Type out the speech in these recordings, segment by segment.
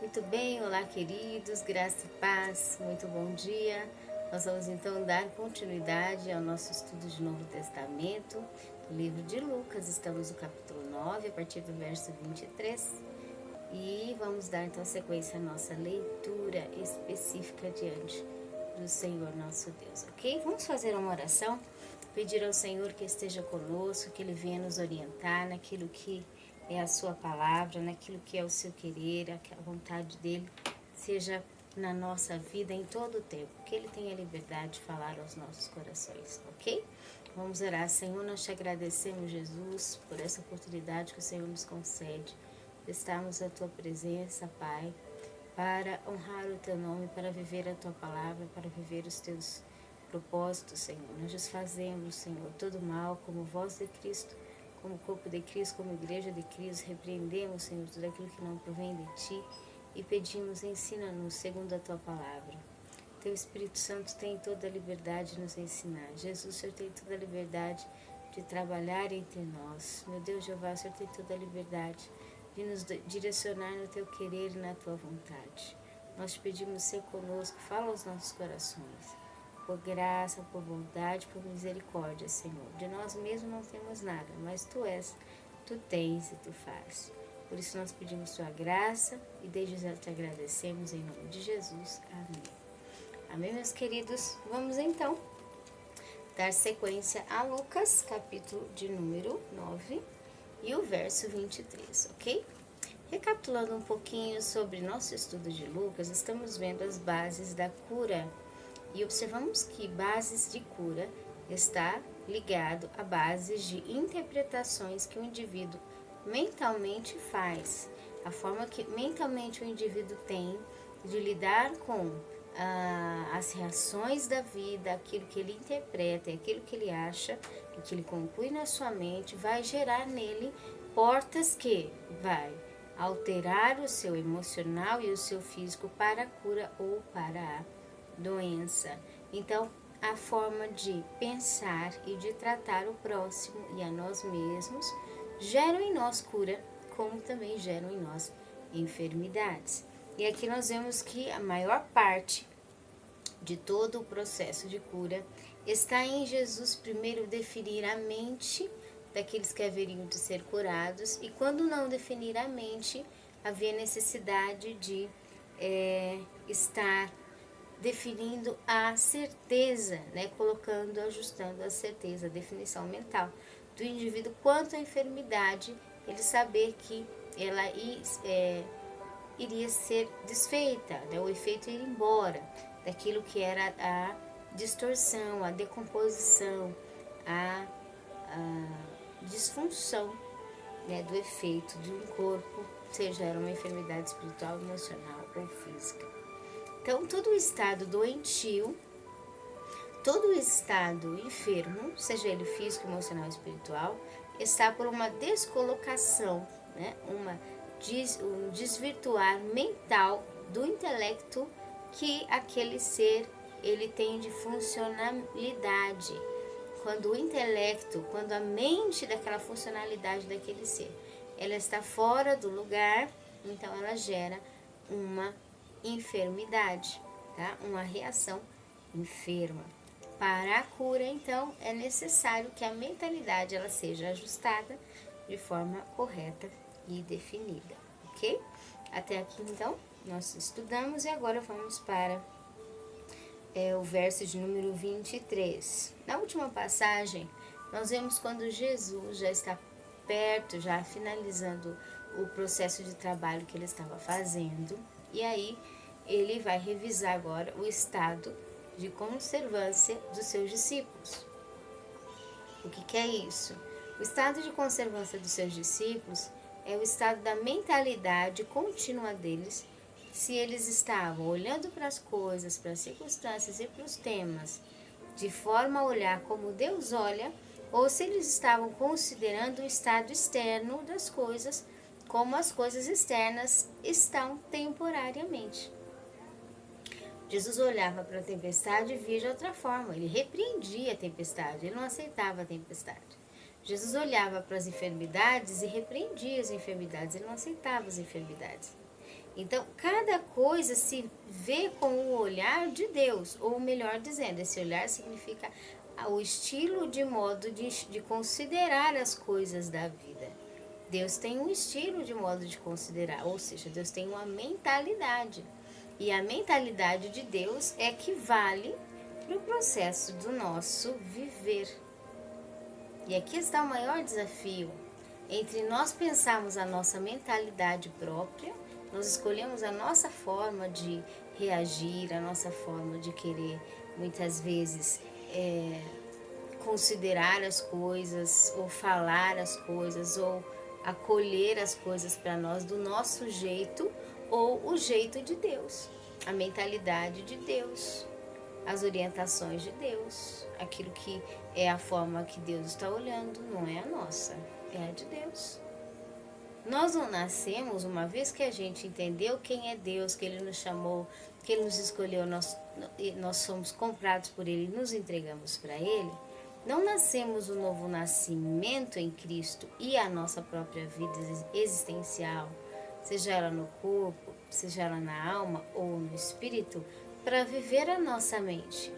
Muito bem, olá queridos, graça e paz, muito bom dia. Nós vamos então dar continuidade ao nosso estudo de Novo Testamento, do livro de Lucas. Estamos no capítulo 9, a partir do verso 23. E vamos dar então sequência à nossa leitura específica diante do Senhor nosso Deus, ok? Vamos fazer uma oração, pedir ao Senhor que esteja conosco, que Ele venha nos orientar naquilo que é a sua palavra, naquilo que é o seu querer, a vontade dele, seja na nossa vida em todo o tempo, que ele tenha liberdade de falar aos nossos corações, ok? Vamos orar. Senhor, nós te agradecemos, Jesus, por essa oportunidade que o Senhor nos concede de estarmos à tua presença, Pai, para honrar o teu nome, para viver a tua palavra, para viver os teus propósitos, Senhor. Nós desfazemos, Senhor, todo mal como voz de Cristo, como corpo de Cristo, como igreja de Cristo. Repreendemos, Senhor, tudo aquilo que não provém de Ti e pedimos, ensina-nos segundo a Tua palavra. Teu Espírito Santo tem toda a liberdade de nos ensinar. Jesus, o Senhor tem toda a liberdade de trabalhar entre nós. Meu Deus, Jeová, o Senhor tem toda a liberdade de nos direcionar no Teu querer e na Tua vontade. Nós te pedimos, ser conosco, fala aos nossos corações. Por graça, por bondade, por misericórdia, Senhor. De nós mesmos não temos nada, mas Tu és, Tu tens e Tu fazes. Por isso nós pedimos Tua graça e desde já te agradecemos em nome de Jesus. Amém. Amém, meus queridos? Vamos então dar sequência a Lucas, capítulo de número 9 e o verso 23, ok? Recapitulando um pouquinho sobre nosso estudo de Lucas, estamos vendo as bases da cura. E observamos que bases de cura está ligado a bases de interpretações que o indivíduo mentalmente faz. A forma que mentalmente o indivíduo tem de lidar com as reações da vida, aquilo que ele interpreta, aquilo que ele acha, e que ele conclui na sua mente, vai gerar nele portas que vai alterar o seu emocional e o seu físico para a cura ou para a doença. Então, a forma de pensar e de tratar o próximo e a nós mesmos geram em nós cura, como também geram em nós enfermidades. E aqui nós vemos que a maior parte de todo o processo de cura está em Jesus primeiro definir a mente daqueles que haveriam de ser curados, e quando não definir a mente, havia necessidade de estar definindo a certeza, né? Colocando, ajustando a certeza, a definição mental do indivíduo quanto à enfermidade, ele saber que ela iria ser desfeita, né? O efeito ir embora daquilo que era a distorção, a decomposição, a disfunção, né? Do efeito de um corpo, seja ela uma enfermidade espiritual, emocional ou física. Então, todo o estado doentio, todo o estado enfermo, seja ele físico, emocional ou espiritual, está por uma descolocação, né? Um desvirtuar mental do intelecto que aquele ser ele tem de funcionalidade. Quando o intelecto, quando a mente daquela funcionalidade daquele ser, ela está fora do lugar, então ela gera uma enfermidade, tá? Uma reação enferma. Para a cura, então, é necessário que a mentalidade ela seja ajustada de forma correta e definida, ok? Até aqui, então, nós estudamos e agora vamos para o verso de número 23. Na última passagem, nós vemos quando Jesus já está perto, já finalizando o processo de trabalho que ele estava fazendo, e aí ele vai revisar agora o estado de conservância dos seus discípulos. O que é isso? O estado de conservância dos seus discípulos é o estado da mentalidade contínua deles, se eles estavam olhando para as coisas, para as circunstâncias e para os temas, de forma a olhar como Deus olha, ou se eles estavam considerando o estado externo das coisas, como as coisas externas estão temporariamente. Jesus olhava para a tempestade e via de outra forma. Ele repreendia a tempestade, ele não aceitava a tempestade. Jesus olhava para as enfermidades e repreendia as enfermidades, ele não aceitava as enfermidades. Então, cada coisa se vê com o olhar de Deus, ou melhor dizendo, esse olhar significa o estilo de modo de considerar as coisas da vida. Deus tem um estilo de modo de considerar, ou seja, Deus tem uma mentalidade. E a mentalidade de Deus é que vale para o processo do nosso viver. E aqui está o maior desafio. Entre nós pensarmos a nossa mentalidade própria, nós escolhemos a nossa forma de reagir, a nossa forma de querer, muitas vezes, considerar as coisas, ou falar as coisas, ou acolher as coisas para nós do nosso jeito, ou o jeito de Deus, a mentalidade de Deus, as orientações de Deus, aquilo que é a forma que Deus está olhando, não é a nossa, é a de Deus. Nós não nascemos, uma vez que a gente entendeu quem é Deus, que Ele nos chamou, que Ele nos escolheu, nós somos comprados por Ele e nos entregamos para Ele, não nascemos um novo nascimento em Cristo e a nossa própria vida existencial, seja ela no corpo, seja ela na alma ou no espírito, para viver a nossa mente.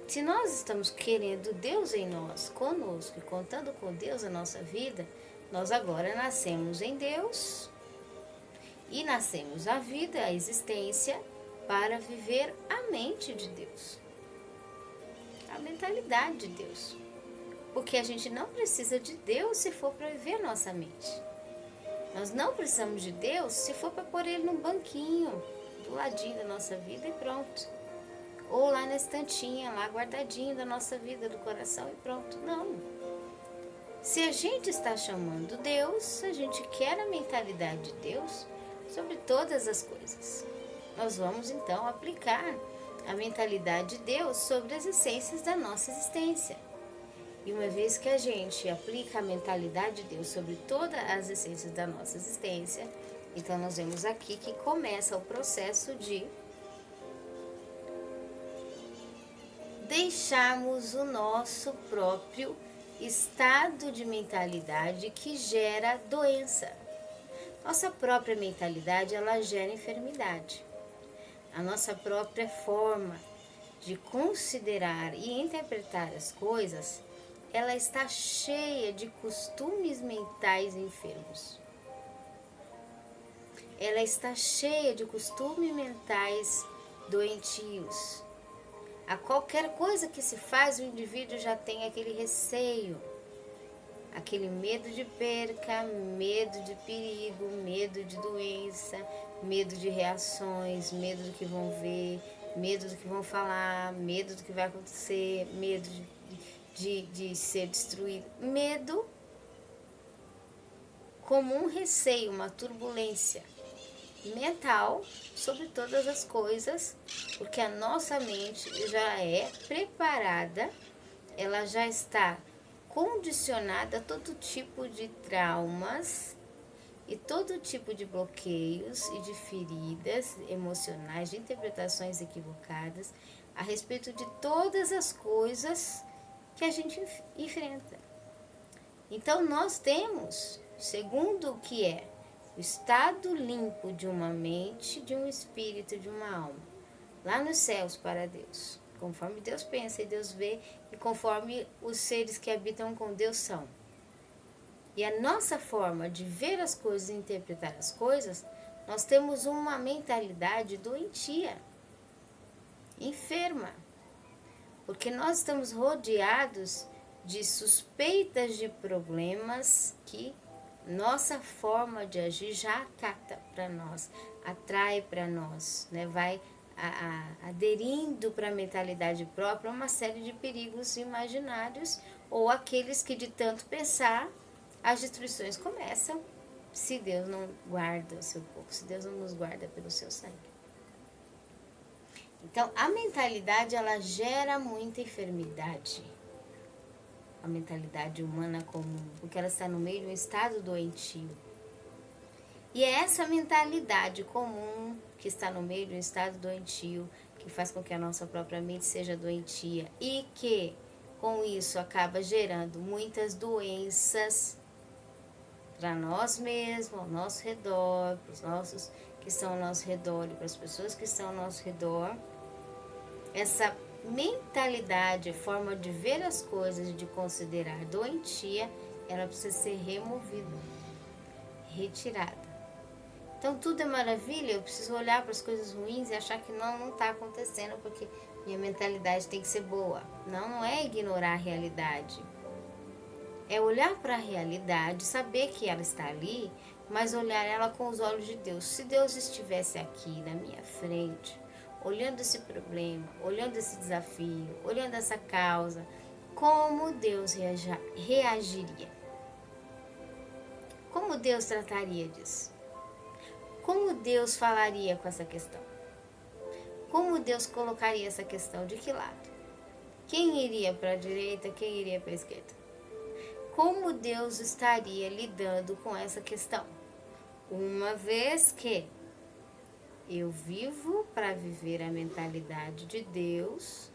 Se nós estamos querendo Deus em nós, conosco e contando com Deus a nossa vida, nós agora nascemos em Deus e nascemos a vida, a existência, para viver a mente de Deus, a mentalidade de Deus. Porque a gente não precisa de Deus se for para viver a nossa mente. Nós não precisamos de Deus se for para pôr Ele num banquinho, do ladinho da nossa vida e pronto. Ou lá na estantinha, lá guardadinho da nossa vida, do coração e pronto. Não. Se a gente está chamando Deus, a gente quer a mentalidade de Deus sobre todas as coisas. Nós vamos então aplicar a mentalidade de Deus sobre as essências da nossa existência. E uma vez que a gente aplica a mentalidade de Deus sobre todas as essências da nossa existência, então nós vemos aqui que começa o processo de deixarmos o nosso próprio estado de mentalidade que gera doença. Nossa própria mentalidade, ela gera enfermidade. A nossa própria forma de considerar e interpretar as coisas, ela está cheia de costumes mentais enfermos. Ela está cheia de costumes mentais doentios. A qualquer coisa que se faz, o indivíduo já tem aquele receio, aquele medo de perca, medo de perigo, medo de doença, medo de reações, medo do que vão ver, medo do que vão falar, medo do que vai acontecer, medo de ser destruído. Medo como um receio, uma turbulência mental sobre todas as coisas, porque a nossa mente já é preparada, ela já está condicionada a todo tipo de traumas e todo tipo de bloqueios e de feridas emocionais, de interpretações equivocadas a respeito de todas as coisas que a gente enfrenta. Então nós temos, segundo o que é o estado limpo de uma mente, de um espírito, de uma alma, lá nos céus para Deus, conforme Deus pensa e Deus vê, e conforme os seres que habitam com Deus são. E a nossa forma de ver as coisas e interpretar as coisas, nós temos uma mentalidade doentia, enferma, porque nós estamos rodeados de suspeitas de problemas que nossa forma de agir já acata para nós, atrai para nós, né? Vai aderindo para a mentalidade própria uma série de perigos imaginários ou aqueles que de tanto pensar as destruições começam, se Deus não guarda o seu povo, se Deus não nos guarda pelo seu sangue. Então a mentalidade, ela gera muita enfermidade. A mentalidade humana comum, porque ela está no meio de um estado doentio. E é essa mentalidade comum que está no meio de um estado doentio que faz com que a nossa própria mente seja doentia e que, com isso, acaba gerando muitas doenças para nós mesmos, ao nosso redor, para os nossos que estão ao nosso redor e para as pessoas que estão ao nosso redor. Essa mentalidade, forma de ver as coisas, de considerar doentia, ela precisa ser removida, retirada. Então tudo é maravilha, eu preciso olhar para as coisas ruins e achar que não está acontecendo porque minha mentalidade tem que ser boa. Não é ignorar a realidade. É olhar para a realidade, saber que ela está ali, mas olhar ela com os olhos de Deus. Se Deus estivesse aqui na minha frente, olhando esse problema, olhando esse desafio, olhando essa causa, como Deus reagiria? Como Deus trataria disso? Como Deus falaria com essa questão? Como Deus colocaria essa questão? De que lado? Quem iria para a direita, quem iria para a esquerda? Como Deus estaria lidando com essa questão? Uma vez que eu vivo para viver a mentalidade de Deus,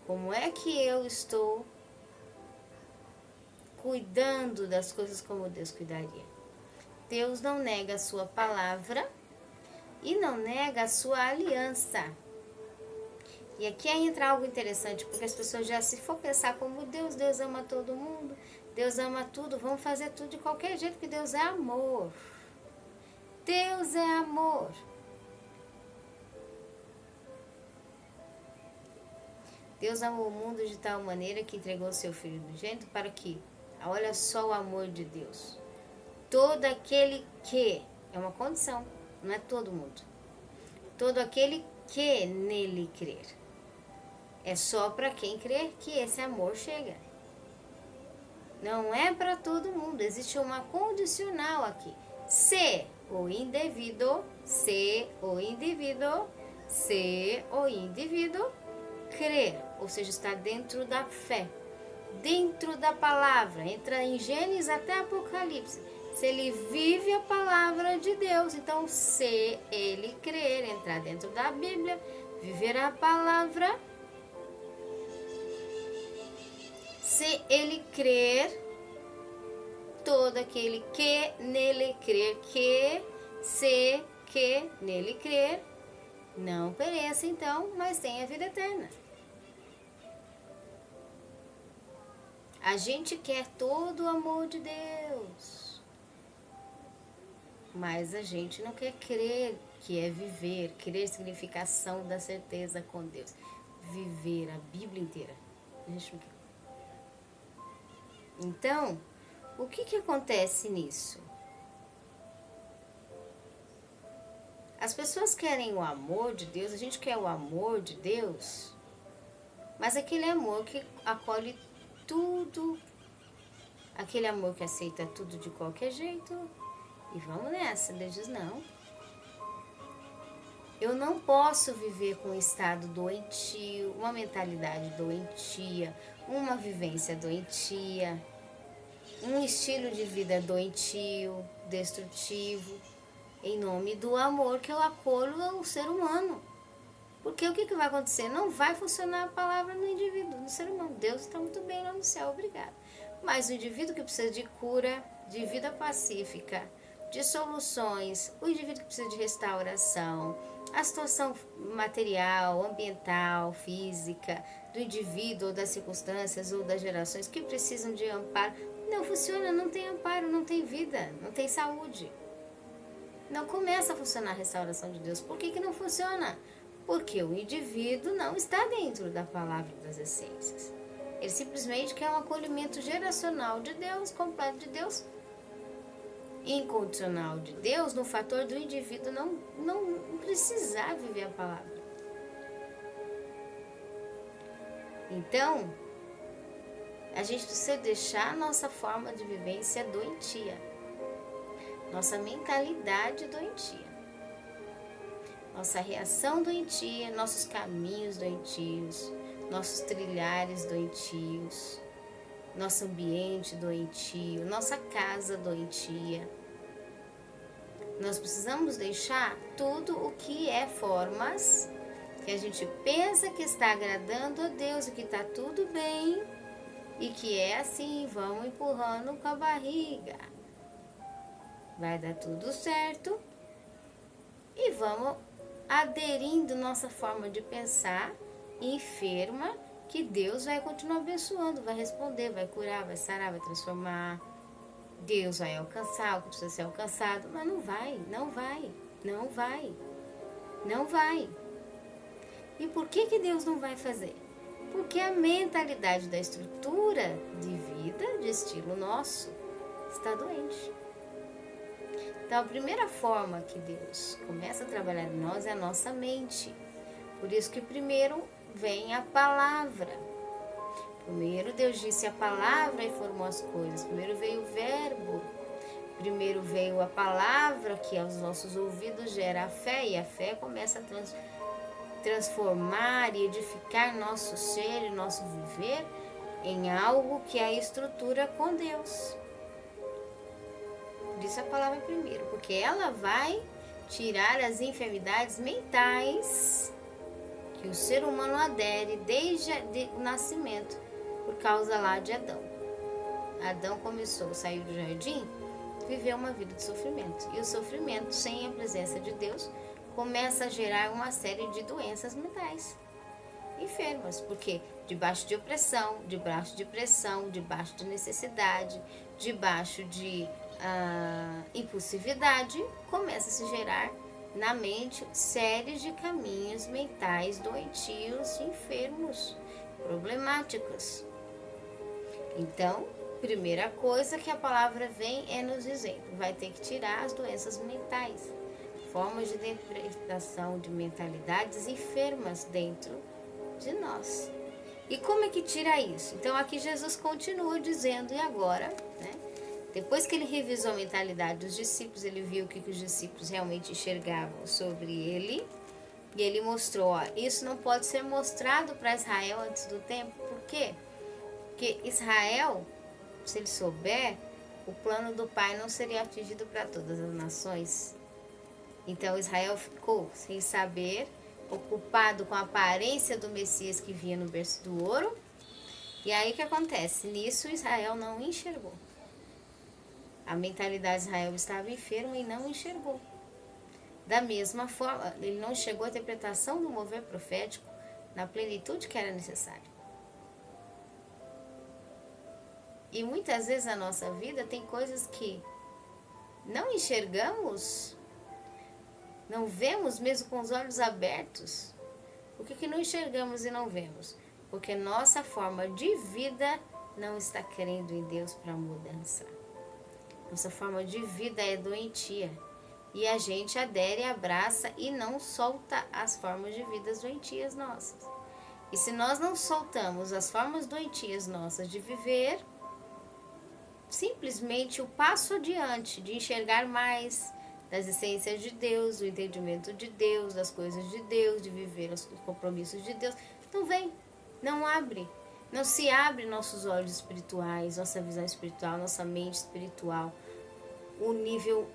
como é que eu estou cuidando das coisas como Deus cuidaria? Deus não nega a sua palavra e não nega a sua aliança. E aqui entra algo interessante, porque as pessoas já, se for pensar como Deus ama todo mundo, Deus ama tudo, vamos fazer tudo de qualquer jeito, porque Deus é amor. Deus é amor. Deus amou o mundo de tal maneira que entregou seu Filho unigênito para que, olha só o amor de Deus, todo aquele que, é uma condição, não é todo mundo, todo aquele que nele crer. É só para quem crer que esse amor chega. Não é para todo mundo, existe uma condicional aqui. Se o indivíduo crer, ou seja, está dentro da fé, dentro da palavra, entra em Gênesis até Apocalipse. Se ele vive a palavra de Deus, então se ele crer, entrar dentro da Bíblia, viver a palavra, se ele crer, todo aquele que nele crer, que nele crer, não pereça então, mas tenha vida eterna. A gente quer todo o amor de Deus, mas a gente não quer crer, que é viver. Crer significa ação da certeza com Deus. Viver a Bíblia inteira. A gente não quer. Então, o que acontece nisso? As pessoas querem o amor de Deus, a gente quer o amor de Deus, mas aquele amor que acolhe tudo, aquele amor que aceita tudo de qualquer jeito, e vamos nessa. Deus diz, não. Eu não posso viver com um estado doentio, uma mentalidade doentia, uma vivência doentia, um estilo de vida doentio, destrutivo, em nome do amor que eu acolho ao ser humano. Porque o que vai acontecer? Não vai funcionar a palavra no indivíduo, no ser humano. Deus está muito bem lá no céu, obrigado. Mas o indivíduo que precisa de cura, de vida pacífica, de soluções, o indivíduo que precisa de restauração, a situação material, ambiental, física, do indivíduo, ou das circunstâncias, ou das gerações que precisam de amparo, não funciona, não tem amparo, não tem vida, não tem saúde. Não começa a funcionar a restauração de Deus. Por que não funciona? Porque o indivíduo não está dentro da palavra das essências. Ele simplesmente quer um acolhimento geracional de Deus, completo de Deus, incondicional de Deus, no fator do indivíduo não precisar viver a palavra. Então, a gente precisa deixar a nossa forma de vivência doentia, nossa mentalidade doentia, nossa reação doentia, nossos caminhos doentios, nossos trilhares doentios, nosso ambiente doentio, nossa casa doentia. Nós precisamos deixar tudo o que é formas que a gente pensa que está agradando a Deus e que está tudo bem, e que é assim, vamos empurrando com a barriga. vai dar tudo certo e vamos aderindo nossa forma de pensar enferma, que Deus vai continuar abençoando, vai responder, vai curar, vai sarar, vai transformar. Deus vai alcançar o que precisa ser alcançado, mas não vai, não vai, não vai, não vai. E por que Deus não vai fazer? Porque a mentalidade da estrutura de vida, de estilo nosso, está doente. Então, a primeira forma que Deus começa a trabalhar em nós é a nossa mente. Por isso que primeiro vem a palavra. Primeiro Deus disse a palavra e formou as coisas. Primeiro veio o verbo. Primeiro veio a palavra, que aos nossos ouvidos gera a fé. E a fé começa a transformar e edificar nosso ser e nosso viver em algo que é a estrutura com Deus. Por isso a palavra primeiro, porque ela vai tirar as enfermidades mentais que o ser humano adere desde o nascimento, por causa lá de Adão. Adão saiu do jardim, viveu uma vida de sofrimento. E o sofrimento, sem a presença de Deus, começa a gerar uma série de doenças mentais enfermas, porque debaixo de opressão, debaixo de pressão, debaixo de necessidade, debaixo de impulsividade, começa a se gerar na mente séries de caminhos mentais doentios, enfermos, problemáticos. Então, primeira coisa que a palavra vem é nos dizendo, vai ter que tirar as doenças mentais, formas de interpretação de mentalidades enfermas dentro de nós. E como é que tira isso? Então aqui Jesus continua dizendo, e agora, né? Depois que ele revisou a mentalidade dos discípulos, ele viu o que os discípulos realmente enxergavam sobre ele. E ele mostrou, isso não pode ser mostrado para Israel antes do tempo. Por quê? Porque Israel, se ele souber, o plano do Pai não seria atingido para todas as nações. Então Israel ficou sem saber, ocupado com a aparência do Messias que vinha no berço do ouro. E aí o que acontece? Nisso Israel não enxergou. A mentalidade de Israel estava enferma e não enxergou. Da mesma forma, ele não chegou à interpretação do mover profético na plenitude que era necessário. E muitas vezes na nossa vida tem coisas que não enxergamos, não vemos mesmo com os olhos abertos. Por que não enxergamos e não vemos? Porque nossa forma de vida não está crendo em Deus para mudança. Nossa forma de vida é doentia. E a gente adere, abraça e não solta as formas de vida doentias nossas. E se nós não soltamos as formas doentias nossas de viver, simplesmente o passo adiante de enxergar mais das essências de Deus, do entendimento de Deus, das coisas de Deus, de viver os compromissos de Deus, não vem, não abre. Não se abre nossos olhos espirituais, nossa visão espiritual, nossa mente espiritual, o nível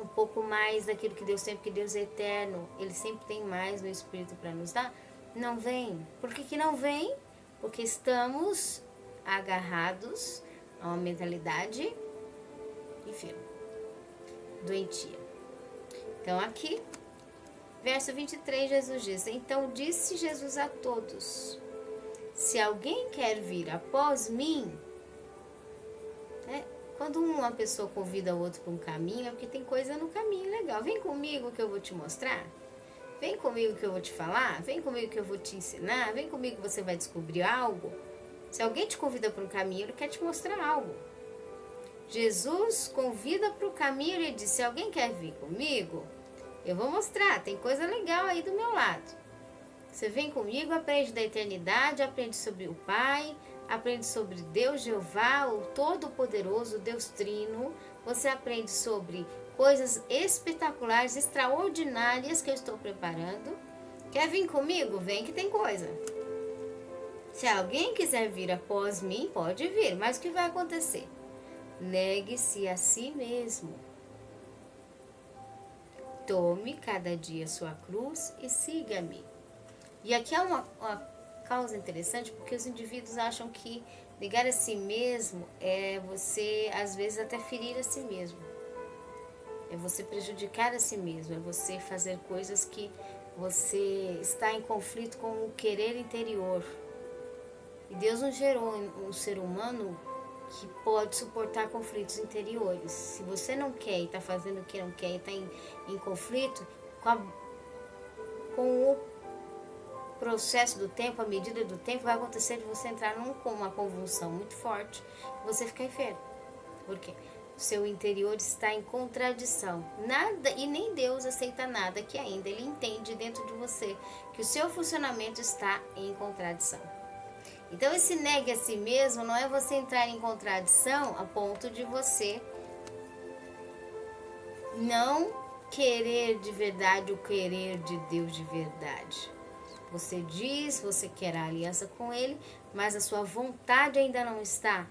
um pouco mais daquilo que Deus tem, porque Deus é eterno, Ele sempre tem mais no Espírito para nos dar. Não vem. Por que não vem? Porque estamos agarrados a uma mentalidade enferma, doentia. Então aqui, verso 23, Jesus diz, então disse Jesus a todos, se alguém quer vir após mim, quando uma pessoa convida o outro para um caminho, é porque tem coisa no caminho legal. Vem comigo que eu vou te mostrar. Vem comigo que eu vou te falar. Vem comigo que eu vou te ensinar. Vem comigo que você vai descobrir algo. Se alguém te convida para um caminho, ele quer te mostrar algo. Jesus convida para o caminho, ele diz, se alguém quer vir comigo, eu vou mostrar. Tem coisa legal aí do meu lado. Você vem comigo, aprende da eternidade, aprende sobre o Pai, aprende sobre Deus Jeová, o Todo-Poderoso, Deus Trino. Você aprende sobre coisas espetaculares, extraordinárias que eu estou preparando. Quer vir comigo? Vem que tem coisa. Se alguém quiser vir após mim, pode vir. Mas o que vai acontecer? Negue-se a si mesmo. Tome cada dia sua cruz e siga-me. E aqui é uma causa interessante, porque os indivíduos acham que negar a si mesmo é você, às vezes, até ferir a si mesmo. É você prejudicar a si mesmo, é você fazer coisas que você está em conflito com o querer interior. E Deus não gerou um ser humano que pode suportar conflitos interiores. Se você não quer e está fazendo o que não quer e está em conflito, com o processo do tempo, a medida do tempo, vai acontecer de você entrar com uma convulsão muito forte e você ficar enfermo. Por quê? O seu interior está em contradição. Nada, e nem Deus aceita nada que ainda Ele entende dentro de você que o seu funcionamento está em contradição. Então esse negue a si mesmo não é você entrar em contradição a ponto de você não querer de verdade o querer de Deus de verdade. Você diz, você quer a aliança com Ele, mas a sua vontade ainda não está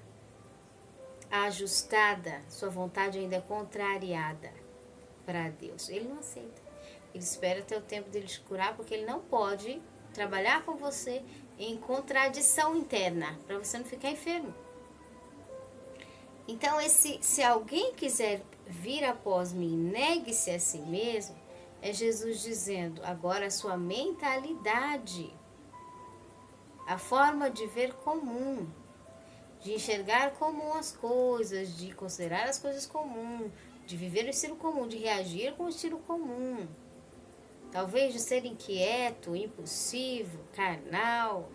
ajustada, sua vontade ainda é contrariada para Deus. Ele não aceita. Ele espera até o tempo dele te curar, porque ele não pode trabalhar com você em contradição interna, para você não ficar enfermo. Então, se alguém quiser vir após mim, negue-se a si mesmo, é Jesus dizendo, agora a sua mentalidade, a forma de ver comum, de enxergar comum as coisas, de considerar as coisas comum, de viver o estilo comum, de reagir com o estilo comum. Talvez de ser inquieto, impulsivo, carnal,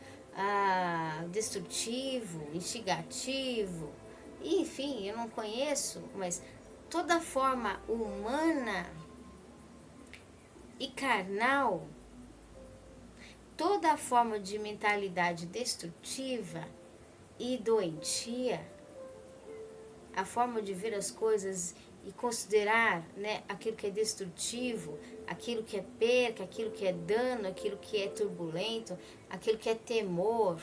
destrutivo, instigativo. Enfim, eu não conheço, mas toda forma humana e carnal, toda forma de mentalidade destrutiva e doentia, a forma de ver as coisas e considerar, né, aquilo que é destrutivo, aquilo que é perca, aquilo que é dano, aquilo que é turbulento, aquilo que é temor.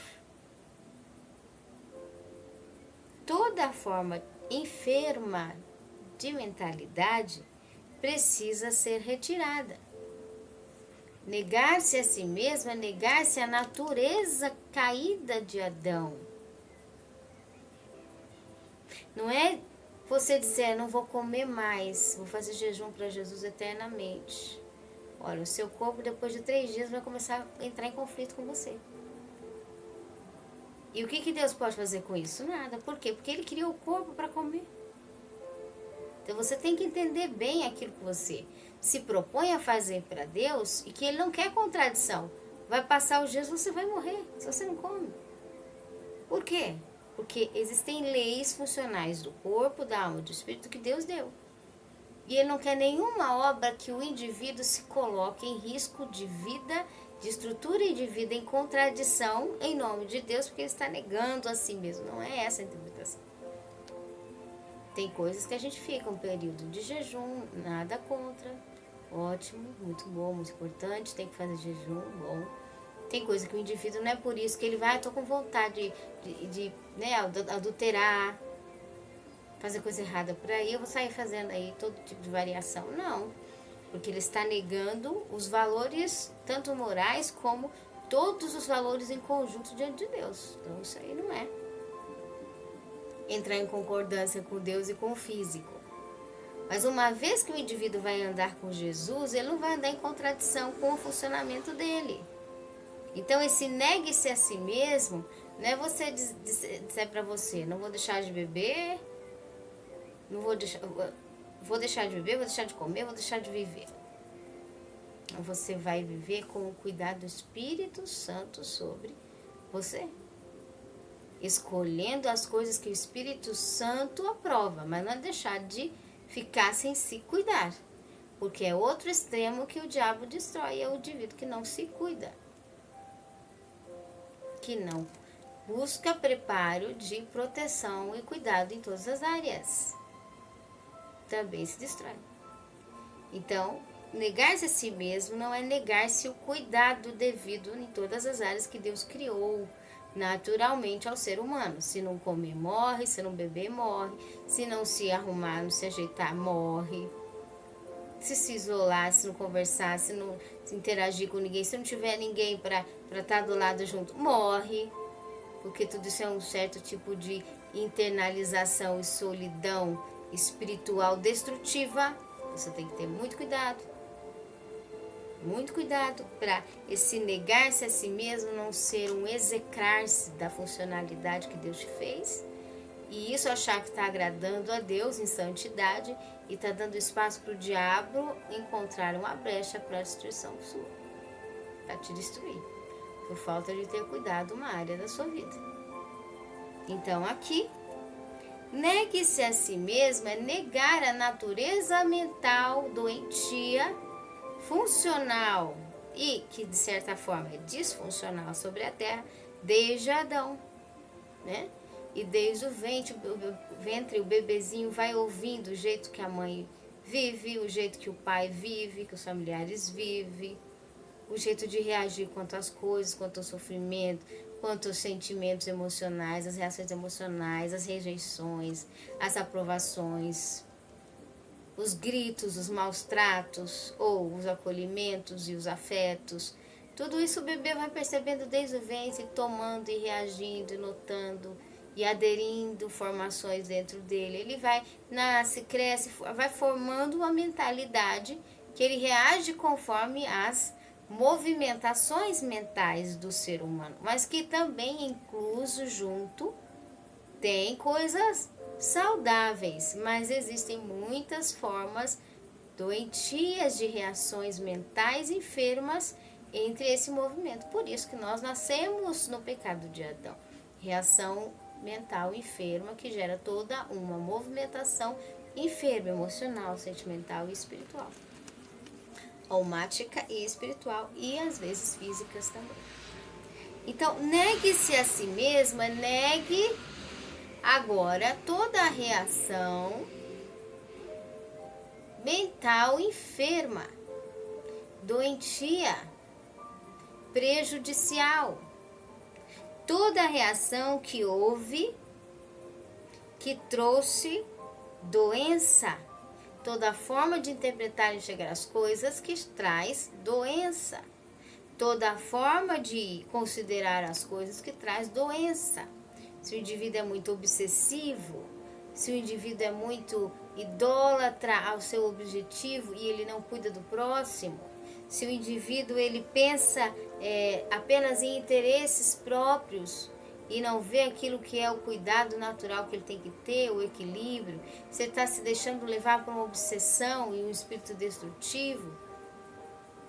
Toda forma enferma de mentalidade precisa ser retirada. Negar-se a si mesmo é negar-se à natureza caída de Adão. Não é você dizer, não vou comer mais, vou fazer jejum para Jesus eternamente. Olha, o seu corpo depois de 3 dias vai começar a entrar em conflito com você. E o que Deus pode fazer com isso? Nada. Por quê? Porque Ele criou o corpo para comer. Então você tem que entender bem aquilo que você se propõe a fazer para Deus e que Ele não quer contradição. Vai passar os dias, você vai morrer se você não come. Por quê? Porque existem leis funcionais do corpo, da alma e do espírito que Deus deu. E Ele não quer nenhuma obra que o indivíduo se coloque em risco de vida, de estrutura e de vida em contradição em nome de Deus, porque Ele está negando a si mesmo. Não é essa a interpretação. Tem coisas que a gente fica um período de jejum, nada contra. Ótimo, muito bom, muito importante, tem que fazer jejum, bom. Tem coisa que o indivíduo não é por isso que ele vai, tô com vontade de né, adulterar, fazer coisa errada por aí, eu vou sair fazendo aí todo tipo de variação. Não, porque ele está negando os valores, tanto morais como todos os valores em conjunto diante de Deus. Então isso aí não é entrar em concordância com Deus e com o físico. Mas uma vez que o indivíduo vai andar com Jesus, ele não vai andar em contradição com o funcionamento dele. Então esse negue-se a si mesmo, não é você dizer para você, não vou deixar de beber, vou deixar de beber, vou deixar de comer, vou deixar de viver. Você vai viver com o cuidado do Espírito Santo sobre você. Escolhendo as coisas que o Espírito Santo aprova, mas não é deixar de ficar sem se cuidar. Porque é outro extremo que o diabo destrói, é o indivíduo que não se cuida. Que não busca preparo de proteção e cuidado em todas as áreas. Também se destrói. Então, negar-se a si mesmo não é negar-se o cuidado devido em todas as áreas que Deus criou naturalmente ao ser humano. Se não comer, morre. Se não beber, morre. Se não se arrumar, não se ajeitar, morre. Se isolar, se não conversar, se não se interagir com ninguém, se não tiver ninguém para estar do lado junto, morre. Porque tudo isso é um certo tipo de internalização e solidão espiritual destrutiva. Você tem que ter muito cuidado para esse negar-se a si mesmo não ser um execrar-se da funcionalidade que Deus te fez, e isso achar que está agradando a Deus em santidade e está dando espaço para o diabo encontrar uma brecha para a destruição sua, para te destruir, por falta de ter cuidado uma área da sua vida. Então aqui, negue-se a si mesmo é negar a natureza mental doentia, funcional e que de certa forma é disfuncional sobre a terra desde Adão, né? E desde o ventre o bebezinho vai ouvindo o jeito que a mãe vive, o jeito que o pai vive, que os familiares vivem, o jeito de reagir quanto às coisas, quanto ao sofrimento, quanto aos sentimentos emocionais, as reações emocionais, as rejeições, as aprovações, os gritos, os maus tratos, ou os acolhimentos e os afetos. Tudo isso o bebê vai percebendo desde o ventre, tomando e reagindo, e notando e aderindo formações dentro dele. Ele nasce, cresce, vai formando uma mentalidade que ele reage conforme as movimentações mentais do ser humano, mas que também incluso junto tem coisas saudáveis, mas existem muitas formas doentias de reações mentais enfermas entre esse movimento. Por isso que nós nascemos no pecado de Adão. Reação mental enferma que gera toda uma movimentação enferma, emocional, sentimental e espiritual. Almática e espiritual e às vezes físicas também. Então, negue-se a si mesma, negue agora toda a reação mental enferma, doentia, prejudicial. Toda a reação que houve, que trouxe doença, toda a forma de interpretar e enxergar as coisas que traz doença, toda a forma de considerar as coisas que traz doença. Se o indivíduo é muito obsessivo, se o indivíduo é muito idólatra ao seu objetivo e ele não cuida do próximo, se o indivíduo ele pensa apenas em interesses próprios e não vê aquilo que é o cuidado natural que ele tem que ter, o equilíbrio, você está se deixando levar por uma obsessão e um espírito destrutivo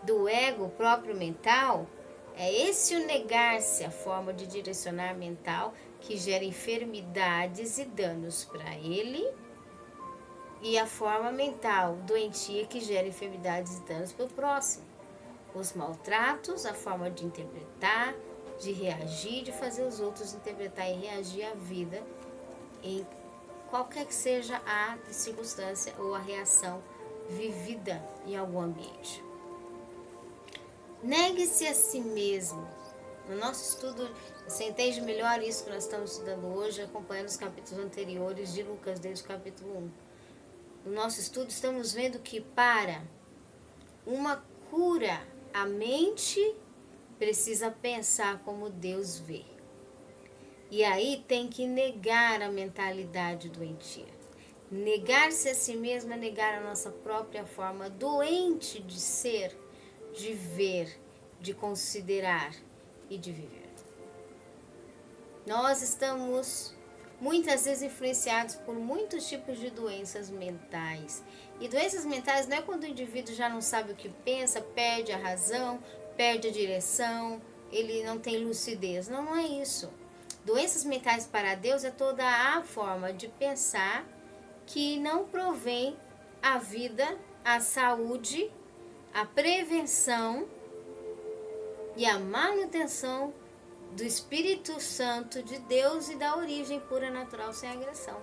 do ego próprio mental, é esse o negar-se, a forma de direcionar mental que gera enfermidades e danos para ele, e a forma mental doentia que gera enfermidades e danos para o próximo. Os maltratos, a forma de interpretar, de reagir, de fazer os outros interpretar e reagir à vida em qualquer que seja a circunstância ou a reação vivida em algum ambiente. Negue-se a si mesmo. No nosso estudo, você entende melhor isso que nós estamos estudando hoje, acompanhando os capítulos anteriores de Lucas, desde o capítulo 1. No nosso estudo, estamos vendo que para uma cura, a mente precisa pensar como Deus vê. E aí tem que negar a mentalidade doentia. Negar-se a si mesmo é negar a nossa própria forma doente de ser, de ver, de considerar e de viver. Nós estamos muitas vezes influenciados por muitos tipos de doenças mentais. E doenças mentais não é quando o indivíduo já não sabe o que pensa, perde a razão, perde a direção, ele não tem lucidez. Não, não é isso. Doenças mentais para Deus é toda a forma de pensar que não provém a vida, a saúde, a prevenção e a manutenção do Espírito Santo de Deus e da origem pura, natural, sem agressão.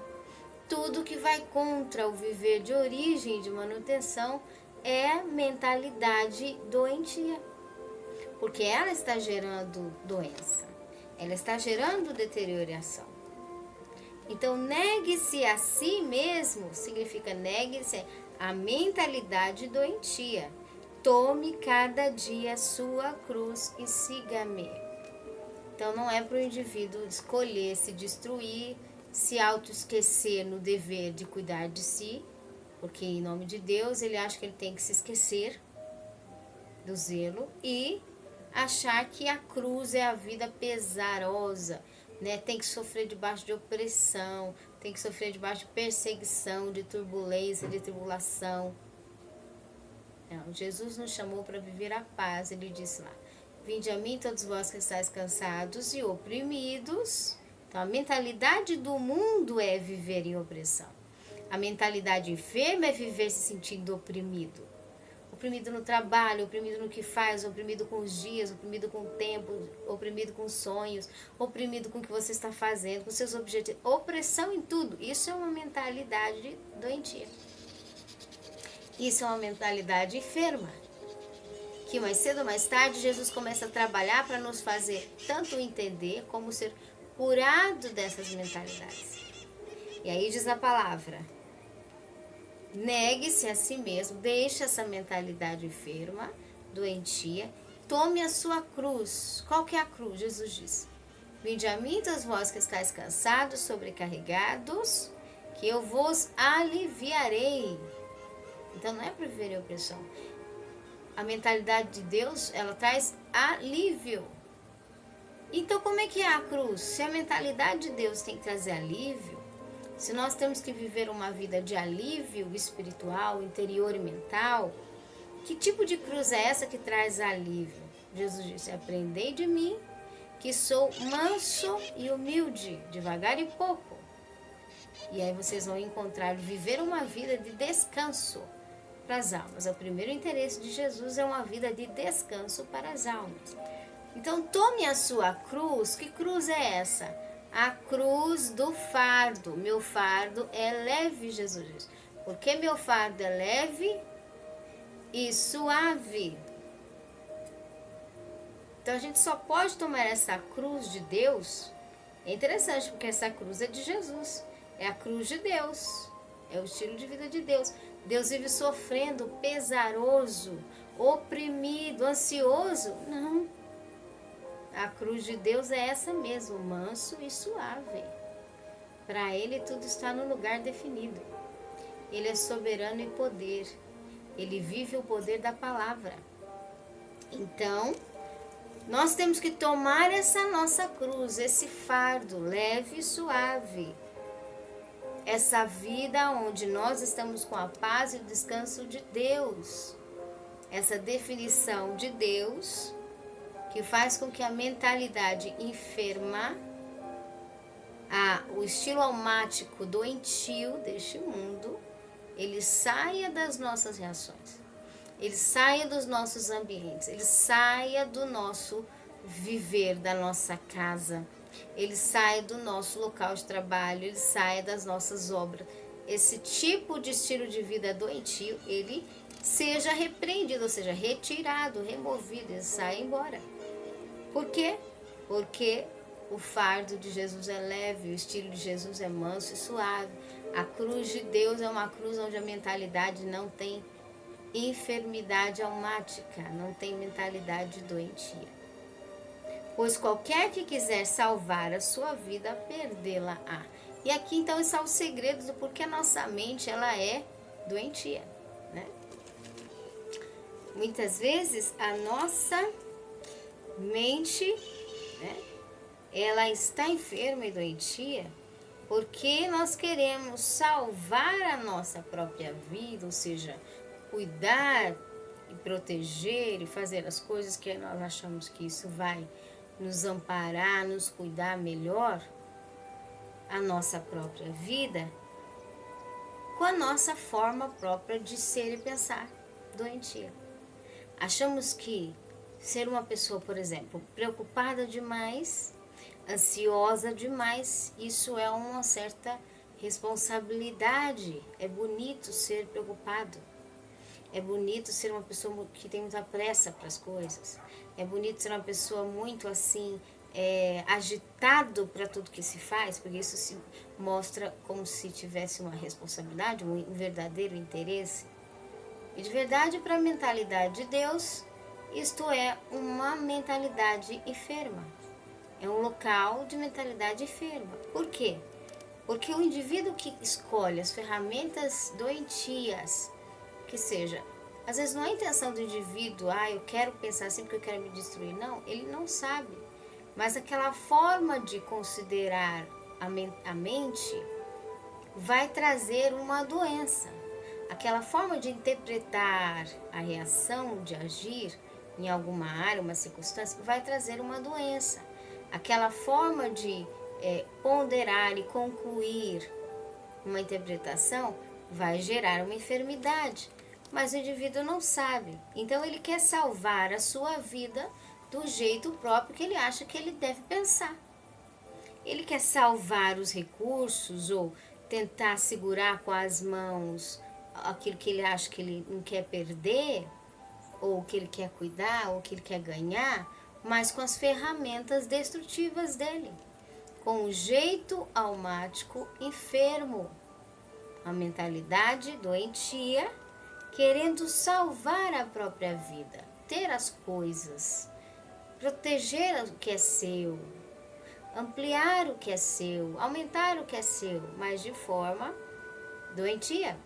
Tudo que vai contra o viver de origem e de manutenção é mentalidade doentia, porque ela está gerando doença, ela está gerando deterioração. Então, negue-se a si mesmo significa negue-se a mentalidade doentia. Tome cada dia a sua cruz e siga-me. Então, não é para o indivíduo escolher se destruir, se auto-esquecer no dever de cuidar de si, Porque em nome de Deus ele acha que ele tem que se esquecer do zelo e achar que a cruz é a vida pesarosa, né? Tem que sofrer debaixo de opressão, tem que sofrer debaixo de perseguição, de turbulência, de tribulação. Não, Jesus nos chamou para viver a paz. Ele disse lá: vinde a mim todos vós que estáis cansados e oprimidos. Então a mentalidade do mundo é viver em opressão. A mentalidade enferma é viver se sentindo oprimido. Oprimido no trabalho, oprimido no que faz, oprimido com os dias, oprimido com o tempo, oprimido com os sonhos, oprimido com o que você está fazendo, com seus objetivos. Opressão em tudo. Isso é uma mentalidade doentia. Isso é uma mentalidade enferma. Que mais cedo ou mais tarde Jesus começa a trabalhar para nos fazer tanto entender como ser curado dessas mentalidades. E aí diz a palavra: negue-se a si mesmo, deixe essa mentalidade enferma, doentia, tome a sua cruz. Qual que é a cruz? Jesus diz: vinde a mim todos vós que estáis cansados, sobrecarregados, que eu vos aliviarei. Então não é para viver em opressão. A mentalidade de Deus, ela traz alívio. Então como é que é a cruz? Se a mentalidade de Deus tem que trazer alívio, se nós temos que viver uma vida de alívio espiritual, interior e mental, que tipo de cruz é essa que traz alívio? Jesus disse: aprendei de mim, que sou manso e humilde, devagar e pouco. E aí vocês vão encontrar viver uma vida de descanso para as almas. O primeiro interesse de Jesus é uma vida de descanso para as almas. Então tome a sua cruz. Que cruz é essa? A cruz do fardo. Meu fardo é leve, Jesus diz. Porque meu fardo é leve e suave. Então a gente só pode tomar essa cruz de Deus. É interessante porque essa cruz é de Jesus. É a cruz de Deus. É o estilo de vida de Deus. Deus vive sofrendo, pesaroso, oprimido, ansioso. Não. A cruz de Deus é essa mesmo, manso e suave. Para Ele tudo está no lugar definido. Ele é soberano em poder. Ele vive o poder da palavra. Então, nós temos que tomar essa nossa cruz, esse fardo leve e suave. Essa vida onde nós estamos com a paz e o descanso de Deus. Essa definição de Deus que faz com que a mentalidade enferma, o estilo almático doentio deste mundo, ele saia das nossas reações. Ele saia dos nossos ambientes. Ele saia do nosso viver, da nossa casa. Ele sai do nosso local de trabalho, ele sai das nossas obras. Esse tipo de estilo de vida doentio, ele seja repreendido, ou seja, retirado, removido, ele sai embora. Por quê? Porque o fardo de Jesus é leve, o estilo de Jesus é manso e suave. A cruz de Deus é uma cruz onde a mentalidade não tem enfermidade almática, não tem mentalidade doentia. Pois qualquer que quiser salvar a sua vida, perdê-la-á. E aqui então está o segredo do porquê a nossa mente ela é doentia, né? Muitas vezes a nossa mente, né, ela está enferma e doentia porque nós queremos salvar a nossa própria vida, ou seja, cuidar e proteger e fazer as coisas que nós achamos que isso vai nos amparar, nos cuidar melhor, a nossa própria vida, com a nossa forma própria de ser e pensar doentia. Achamos que ser uma pessoa, por exemplo, preocupada demais, ansiosa demais, isso é uma certa responsabilidade. É bonito ser preocupado. É bonito ser uma pessoa que tem muita pressa para as coisas. É bonito ser uma pessoa muito assim, agitado para tudo que se faz, porque isso se mostra como se tivesse uma responsabilidade, um verdadeiro interesse. E de verdade, para a mentalidade de Deus, isto é uma mentalidade enferma. É um local de mentalidade enferma. Por quê? Porque o indivíduo que escolhe as ferramentas doentias, que seja, às vezes não é a intenção do indivíduo, eu quero pensar assim porque eu quero me destruir. Não, ele não sabe. Mas aquela forma de considerar a mente vai trazer uma doença. Aquela forma de interpretar a reação, de agir em alguma área, uma circunstância, vai trazer uma doença. Aquela forma de ponderar e concluir uma interpretação vai gerar uma enfermidade. Mas o indivíduo não sabe. Então ele quer salvar a sua vida do jeito próprio que ele acha que ele deve pensar. Ele quer salvar os recursos ou tentar segurar com as mãos aquilo que ele acha que ele não quer perder, ou que ele quer cuidar, ou que ele quer ganhar, mas com as ferramentas destrutivas dele, com o jeito almático enfermo, a mentalidade doentia, querendo salvar a própria vida, ter as coisas, proteger o que é seu, ampliar o que é seu, aumentar o que é seu, mas de forma doentia,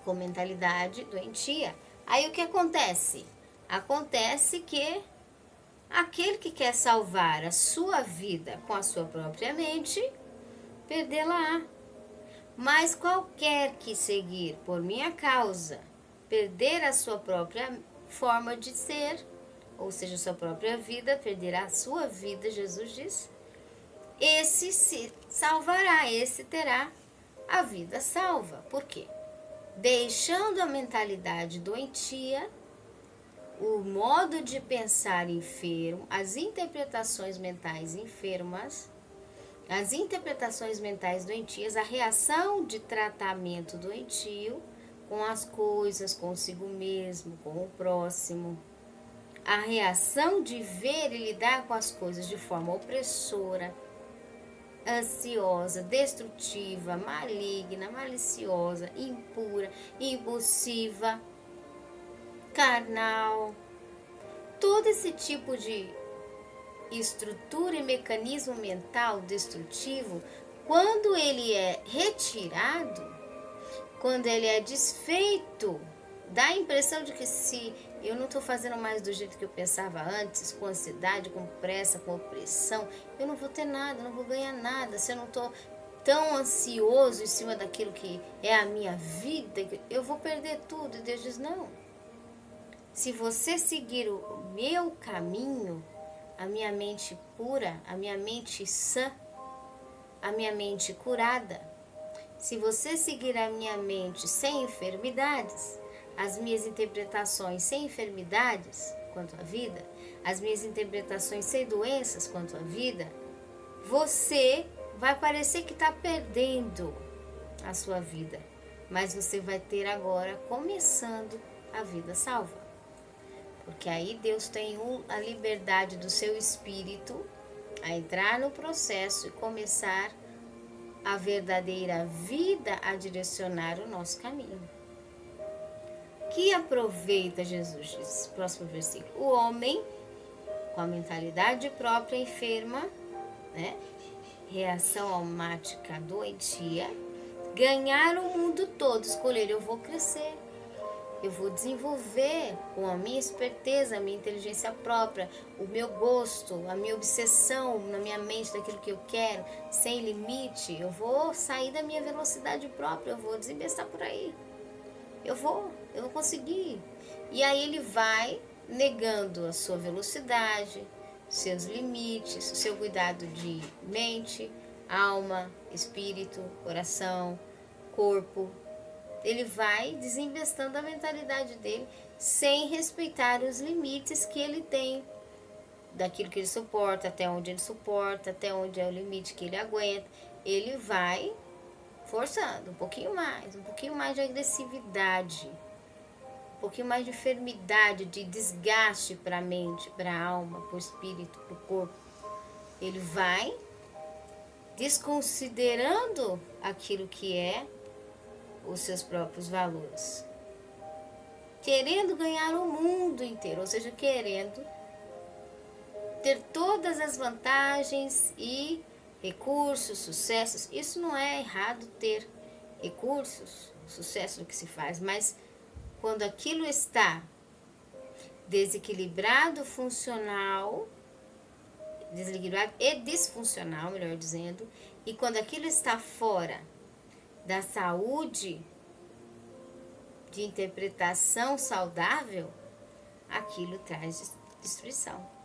com mentalidade doentia. Aí o que acontece? Acontece que aquele que quer salvar a sua vida com a sua própria mente, perdê-la-á. Mas qualquer que seguir por minha causa, perder a sua própria forma de ser, ou seja, a sua própria vida, perderá a sua vida, Jesus diz, esse se salvará, esse terá a vida salva. Por quê? Deixando a mentalidade doentia, o modo de pensar enfermo, as interpretações mentais enfermas, as interpretações mentais doentias, a reação de tratamento doentio com as coisas, consigo mesmo, com o próximo, a reação de ver e lidar com as coisas de forma opressora, ansiosa, destrutiva, maligna, maliciosa, impura, impulsiva, carnal. Todo esse tipo de estrutura e mecanismo mental destrutivo, quando ele é retirado, quando ele é desfeito, dá a impressão de que se eu não estou fazendo mais do jeito que eu pensava antes, com ansiedade, com pressa, com opressão, eu não vou ter nada, não vou ganhar nada. Se eu não estou tão ansioso em cima daquilo que é a minha vida, eu vou perder tudo. E Deus diz, não. Se você seguir o meu caminho, a minha mente pura, a minha mente sã, a minha mente curada, se você seguir a minha mente sem enfermidades, as minhas interpretações sem enfermidades quanto à vida, as minhas interpretações sem doenças quanto à vida, você vai parecer que está perdendo a sua vida, mas você vai ter agora começando a vida salva. Porque aí Deus tem a liberdade do seu espírito a entrar no processo e começar a verdadeira vida a direcionar o nosso caminho. Que aproveita, Jesus diz, próximo versículo, o homem com a mentalidade própria enferma, né? Reação almática doentia, ganhar o mundo todo, escolher, eu vou crescer, eu vou desenvolver com a minha esperteza, a minha inteligência própria, o meu gosto, a minha obsessão na minha mente daquilo que eu quero, sem limite, eu vou sair da minha velocidade própria, eu vou desembestar por aí, eu vou conseguir. E aí ele vai negando a sua velocidade, seus limites, o seu cuidado de mente, alma, espírito, coração, corpo. Ele vai desembestando a mentalidade dele sem respeitar os limites que ele tem, daquilo que ele suporta, até onde ele suporta, até onde é o limite que ele aguenta. Ele vai forçando um pouquinho mais de agressividade, um pouquinho mais de enfermidade, de desgaste para a mente, para a alma, para o espírito, para o corpo. Ele vai desconsiderando aquilo que é os seus próprios valores, querendo ganhar o mundo inteiro, ou seja, querendo ter todas as vantagens e recursos, sucessos. Isso não é errado ter recursos, sucesso no que se faz, mas quando aquilo está desequilibrado desequilibrado e disfuncional, melhor dizendo, e quando aquilo está fora da saúde de interpretação saudável, aquilo traz destruição.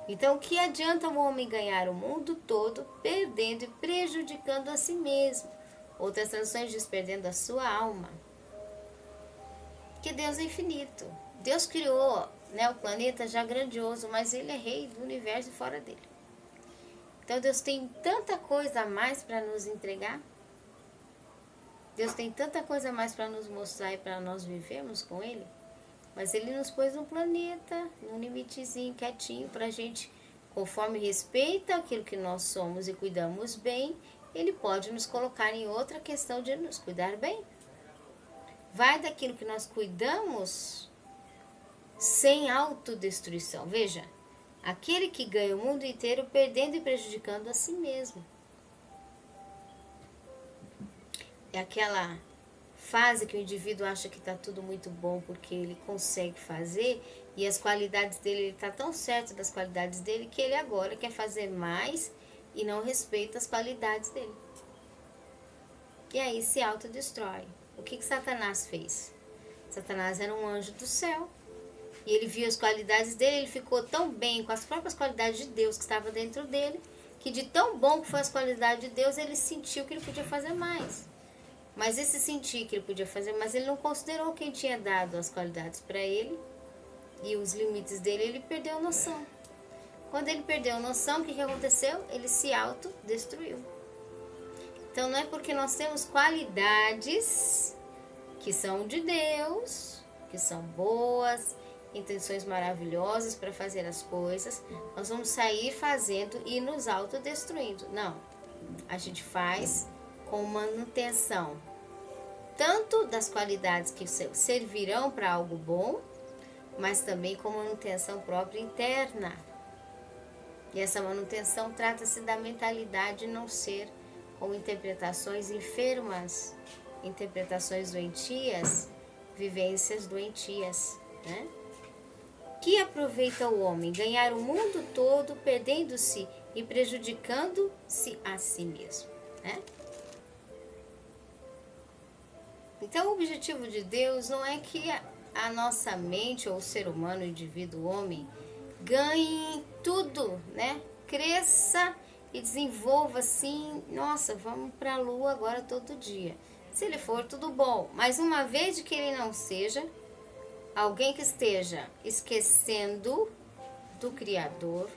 Então, o que adianta o homem ganhar o mundo todo perdendo e prejudicando a si mesmo? Outras traduções diz perdendo a sua alma. Porque Deus é infinito. Deus criou, né, o planeta já grandioso, mas Ele é rei do universo e fora dele. Então Deus tem tanta coisa a mais para nos entregar. Deus tem tanta coisa a mais para nos mostrar e para nós vivermos com Ele. Mas Ele nos pôs no planeta, num limitezinho quietinho, para a gente, conforme respeita aquilo que nós somos e cuidamos bem, Ele pode nos colocar em outra questão de nos cuidar bem. Vai daquilo que nós cuidamos sem autodestruição. Veja, aquele que ganha o mundo inteiro perdendo e prejudicando a si mesmo. É aquela fase que o indivíduo acha que está tudo muito bom porque ele consegue fazer e as qualidades dele, ele está tão certo das qualidades dele que ele agora quer fazer mais e não respeita as qualidades dele. E aí se autodestrói. O que Satanás fez? Satanás era um anjo do céu. E ele viu as qualidades dele, ele ficou tão bem com as próprias qualidades de Deus que estava dentro dele, que de tão bom que foi as qualidades de Deus, ele sentiu que ele podia fazer mais. Mas esse sentir que ele podia fazer mais, ele não considerou quem tinha dado as qualidades para ele e os limites dele, ele perdeu a noção. Quando ele perdeu a noção, o que aconteceu? Ele se autodestruiu. Então não é porque nós temos qualidades que são de Deus, que são boas, intenções maravilhosas para fazer as coisas, nós vamos sair fazendo e nos autodestruindo. Não, a gente faz com manutenção, tanto das qualidades que servirão para algo bom, mas também com manutenção própria interna. E essa manutenção trata-se da mentalidade não ser com interpretações enfermas, interpretações doentias, vivências doentias, né? Que aproveita o homem ganhar o mundo todo, perdendo-se e prejudicando-se a si mesmo, né? Então, o objetivo de Deus não é que a nossa mente, ou o ser humano, o indivíduo, o homem, ganhe tudo, né? Cresça e desenvolva assim, nossa, vamos para a lua agora todo dia. Se ele for, tudo bom. Mas uma vez de que ele não seja alguém que esteja esquecendo do Criador,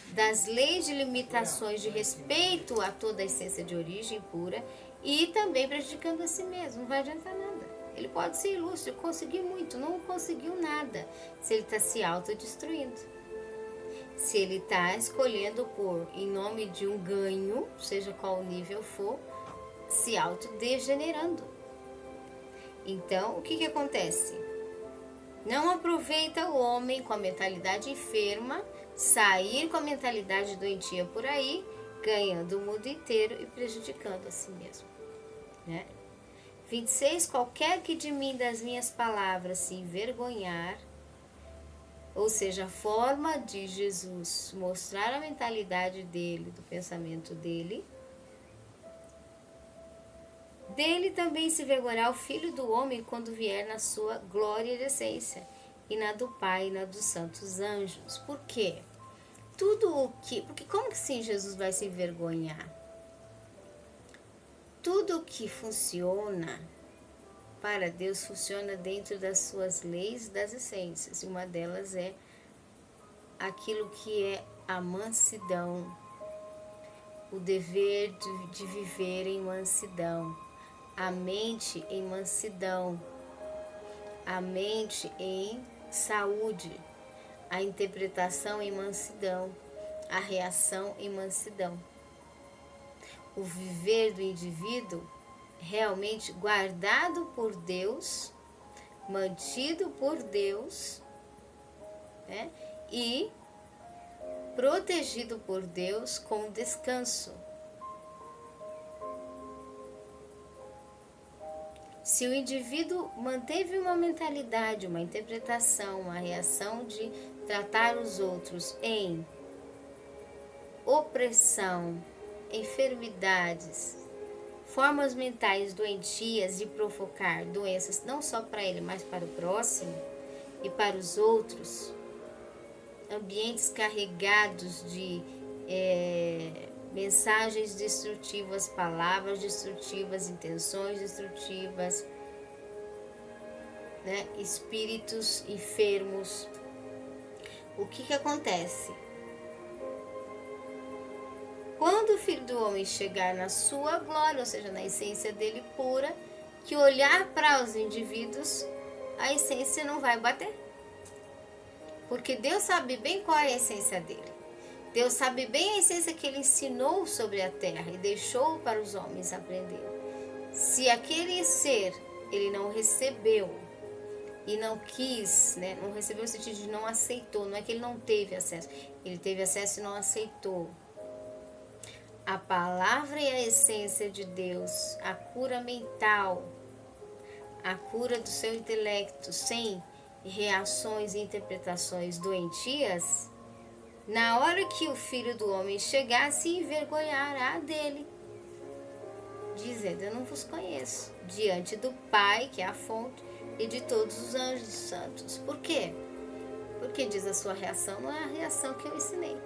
das leis de limitações de respeito a toda a essência de origem pura e também prejudicando a si mesmo, não vai adiantar nada. Ele pode ser ilustre, conseguir muito, não conseguiu nada, se ele está se autodestruindo. Se ele está escolhendo por, em nome de um ganho, seja qual o nível for, se autodegenerando. Então, o que acontece? Não aproveita o homem com a mentalidade enferma, sair com a mentalidade doentia por aí, ganhando o mundo inteiro e prejudicando a si mesmo, né? 26. Qualquer que de mim das minhas palavras se envergonhar, ou seja, a forma de Jesus mostrar a mentalidade dele, do pensamento dele também se vergonhará o Filho do Homem quando vier na sua glória e essência, e na do Pai e na dos santos anjos. Por quê? Porque como que sim Jesus vai se envergonhar? Tudo que funciona para Deus funciona dentro das suas leis das essências. E uma delas é aquilo que é a mansidão, o dever de viver em mansidão, a mente em mansidão, a mente em saúde, a interpretação em mansidão, a reação em mansidão. O viver do indivíduo realmente guardado por Deus, mantido por Deus, né? E protegido por Deus com descanso, Se o indivíduo manteve uma mentalidade, uma interpretação, uma reação de tratar os outros em opressão, enfermidades, formas mentais doentias de provocar doenças, não só para ele, mas para o próximo e para os outros, ambientes carregados de mensagens destrutivas, palavras destrutivas, intenções destrutivas, né? Espíritos enfermos. O que acontece? Quando o Filho do Homem chegar na sua glória, ou seja, na essência dele pura, que olhar para os indivíduos, a essência não vai bater. Porque Deus sabe bem qual é a essência dele. Deus sabe bem a essência que ele ensinou sobre a terra e deixou para os homens aprender. Se aquele ser, ele não recebeu e não quis, né? Não recebeu no sentido de não aceitou, não é que ele não teve acesso, ele teve acesso e não aceitou. A palavra e a essência de Deus, a cura mental, a cura do seu intelecto, sem reações e interpretações doentias, na hora que o Filho do Homem chegar, se envergonhará dele, dizendo: eu não vos conheço, diante do Pai, que é a fonte, e de todos os anjos santos. Por quê? Porque diz: a sua reação não é a reação que eu ensinei.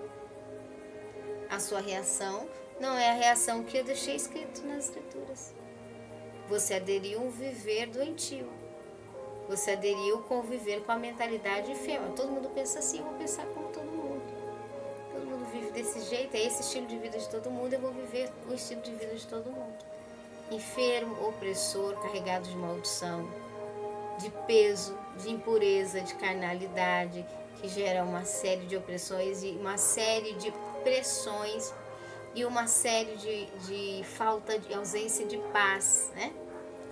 A sua reação não é a reação que eu deixei escrito nas Escrituras. Você aderiu a um viver doentio. Você aderiu a conviver com a mentalidade enferma. Todo mundo pensa assim, eu vou pensar como todo mundo. Todo mundo vive desse jeito, é esse estilo de vida de todo mundo, eu vou viver o estilo de vida de todo mundo. Enfermo, opressor, carregado de maldição, de peso, de impureza, de carnalidade, que gera uma série de opressões e uma série de pressões e uma série de falta de ausência de paz, né?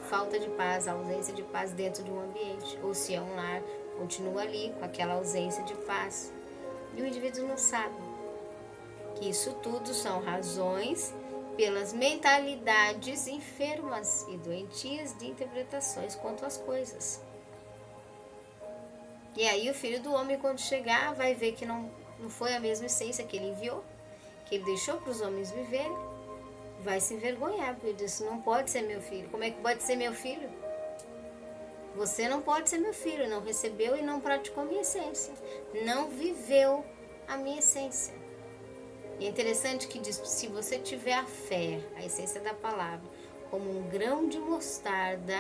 Falta de paz, ausência de paz dentro de um ambiente. Ou se é um lar, continua ali com aquela ausência de paz. E o indivíduo não sabe que isso tudo são razões pelas mentalidades enfermas e doentias de interpretações quanto às coisas. E aí o Filho do Homem, quando chegar, vai ver que não foi a mesma essência que ele enviou, que ele deixou para os homens viverem, vai se envergonhar, porque ele disse: não pode ser meu filho. Como é que pode ser meu filho? Você não pode ser meu filho, não recebeu e não praticou minha essência, não viveu a minha essência. E é interessante que diz: se você tiver a fé, a essência da palavra, como um grão de mostarda,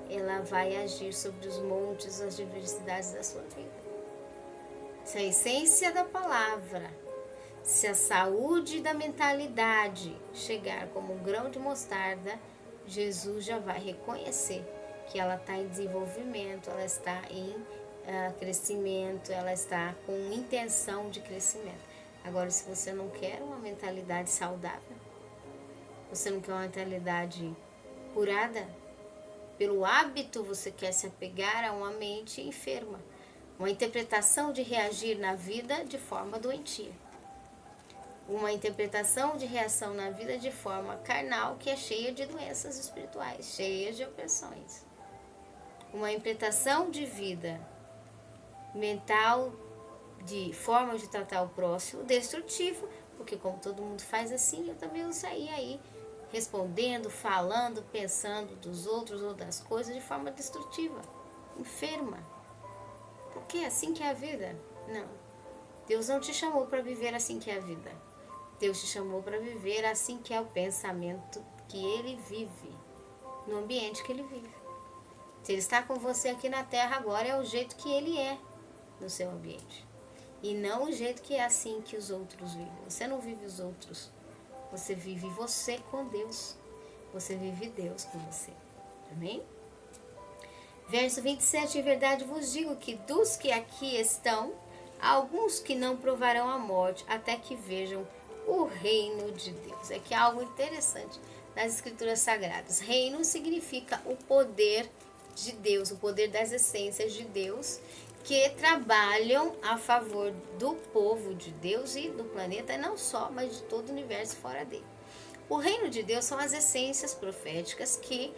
ela vai agir sobre os montes, as diversidades da sua vida. Se a essência da palavra, se a saúde da mentalidade chegar como um grão de mostarda, Jesus já vai reconhecer que ela está em desenvolvimento, ela está em crescimento, ela está com intenção de crescimento. Agora, se você não quer uma mentalidade saudável, você não quer uma mentalidade curada, pelo hábito você quer se apegar a uma mente enferma, uma interpretação de reagir na vida de forma doentia. Uma interpretação de reação na vida de forma carnal, que é cheia de doenças espirituais, cheia de opressões. Uma interpretação de vida mental, de forma de tratar o próximo, destrutivo, porque como todo mundo faz assim, eu também vou sair aí respondendo, falando, pensando dos outros ou das coisas de forma destrutiva, enferma. Porque é assim que é a vida? Não. Deus não te chamou para viver assim que é a vida. Deus te chamou para viver assim que é o pensamento que Ele vive, no ambiente que Ele vive. Se Ele está com você aqui na Terra agora, é o jeito que Ele é no seu ambiente. E não o jeito que é assim que os outros vivem. Você não vive os outros. Você vive você com Deus. Você vive Deus com você. Amém? Verso 27. Em verdade vos digo que dos que aqui estão, há alguns que não provarão a morte até que vejam o reino de Deus. É que há algo interessante nas Escrituras Sagradas. Reino significa o poder de Deus, o poder das essências de Deus, que trabalham a favor do povo de Deus e do planeta, não só, mas de todo o universo fora dele. O reino de Deus são as essências proféticas que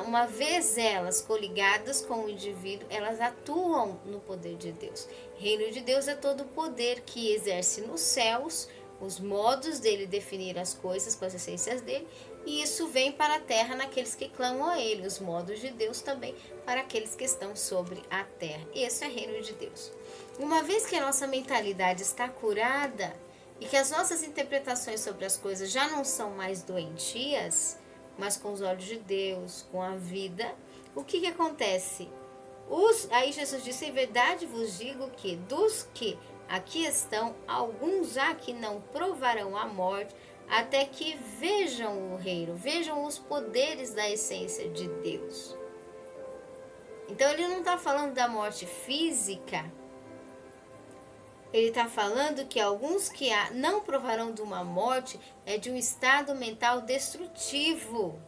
uma vez elas coligadas com o indivíduo, elas atuam no poder de Deus. Reino de Deus é todo o poder que exerce nos céus, os modos dele definir as coisas com as essências dele, e isso vem para a terra naqueles que clamam a ele, os modos de Deus também para aqueles que estão sobre a terra. Esse é reino de Deus. Uma vez que a nossa mentalidade está curada e que as nossas interpretações sobre as coisas já não são mais doentias, mas com os olhos de Deus, com a vida, o que acontece? Aí Jesus disse, em verdade vos digo que dos que aqui estão, alguns há que não provarão a morte, até que vejam o reino, vejam os poderes da essência de Deus. Então ele não está falando da morte física, ele está falando que alguns que não provarão de uma morte é de um estado mental destrutivo.